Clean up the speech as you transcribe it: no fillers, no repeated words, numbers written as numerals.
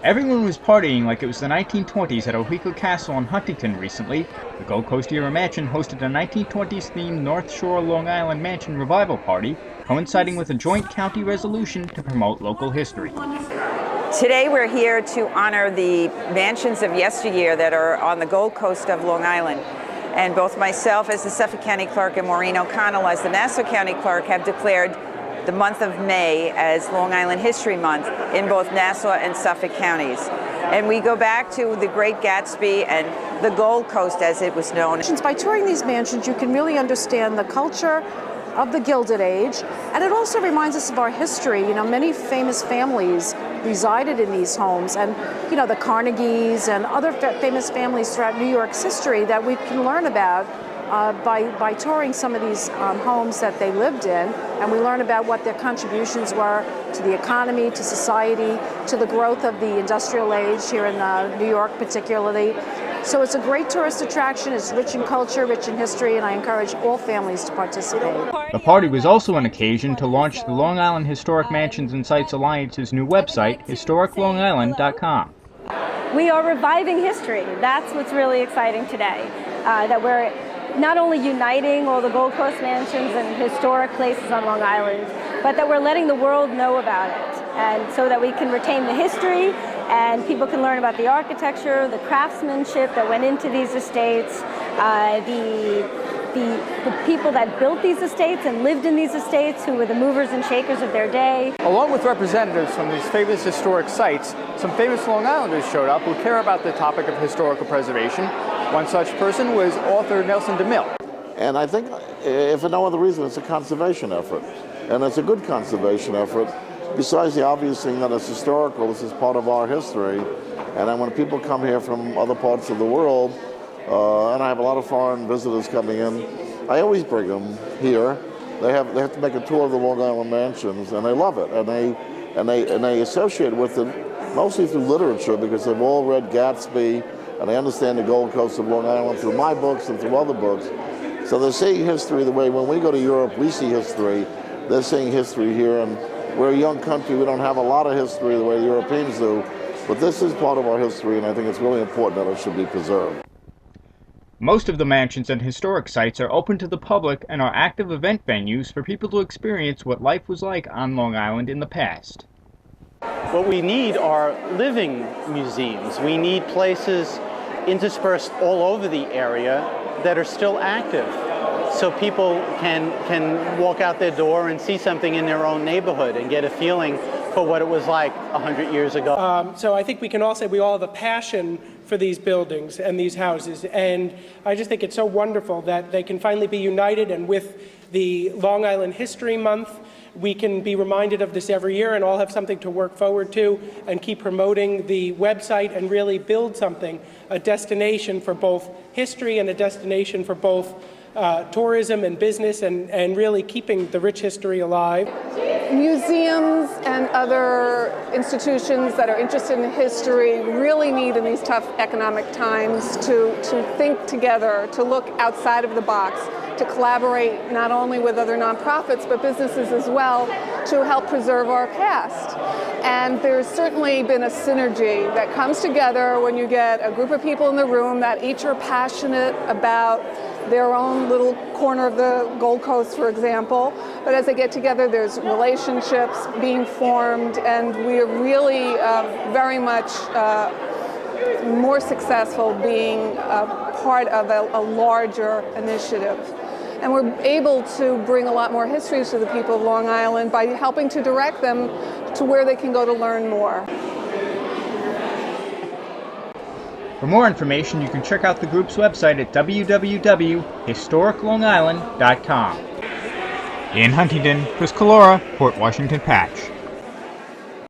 Everyone was partying like it was the 1920s at Ohico Castle in Huntington recently. The Gold Coast Era Mansion hosted a 1920s-themed North Shore Long Island Mansion revival party, coinciding with a joint county resolution to promote local history. Today we're here to honor the mansions of yesteryear that are on the Gold Coast of Long Island. And both myself as the Suffolk County Clerk and Maureen O'Connell as the Nassau County Clerk have declared the month of May as Long Island History Month in both Nassau and Suffolk counties. And we go back to the Great Gatsby and the Gold Coast as it was known. By touring these mansions, you can really understand the culture of the Gilded Age, and it also reminds us of our history. You know, many famous families resided in these homes, and you know, the Carnegies and other famous families throughout New York's history that we can learn about by touring some of these homes that they lived in, and we learn about what their contributions were to the economy, to society, to the growth of the industrial age here in New York particularly. So it's a great tourist attraction. It's rich in culture, rich in history, and I encourage all families to participate. The party was also an occasion to launch the Long Island Historic Mansions and Sites Alliance's new website, historiclongisland.com. We are reviving history. That's what's really exciting today, that we're not only uniting all the Gold Coast mansions and historic places on Long Island, but that we're letting the world know about it, and so that we can retain the history and people can learn about the architecture, the craftsmanship that went into these estates, the people that built these estates and lived in these estates, who were the movers and shakers of their day. Along with representatives from these famous historic sites, some famous Long Islanders showed up who care about the topic of historical preservation. One such person was author Nelson DeMille. And I think, if for no other reason, it's a conservation effort. And it's a good conservation effort. Besides the obvious thing that it's historical, this is part of our history. And then when people come here from other parts of the world, and I have a lot of foreign visitors coming in, I always bring them here. They have to make a tour of the Long Island mansions, and they love it. And they associate with it mostly through literature, because they've all read Gatsby, and they understand the Gold Coast of Long Island through my books and through other books. So they're seeing history the way when we go to Europe, we see history. They're seeing history here, and we're a young country. We don't have a lot of history the way the Europeans do, but this is part of our history, and I think it's really important that it should be preserved. Most of the mansions and historic sites are open to the public and are active event venues for people to experience what life was like on Long Island in the past. What we need are living museums. We need places interspersed all over the area that are still active, so people can walk out their door and see something in their own neighborhood and get a feeling for what it was like 100 years ago. So I think we can all say we all have a passion for these buildings and these houses, and I just think it's so wonderful that they can finally be united, and with the Long Island History Month, we can be reminded of this every year and all have something to work forward to and keep promoting the website and really build something, a destination for both history and a destination for both tourism and business, and really keeping the rich history alive. Museums and other institutions that are interested in history really need, in these tough economic times, to think together, to look outside of the box, to collaborate not only with other nonprofits but businesses as well to help preserve our past. And there's certainly been a synergy that comes together when you get a group of people in the room that each are passionate about their own little corner of the Gold Coast, for example. But as they get together, there's relationships being formed, and we are really very much more successful being part of a larger initiative. And we're able to bring a lot more history to the people of Long Island by helping to direct them to where they can go to learn more. For more information, you can check out the group's website at www.historiclongisland.com. In Huntington, Chris Calora, Port Washington Patch.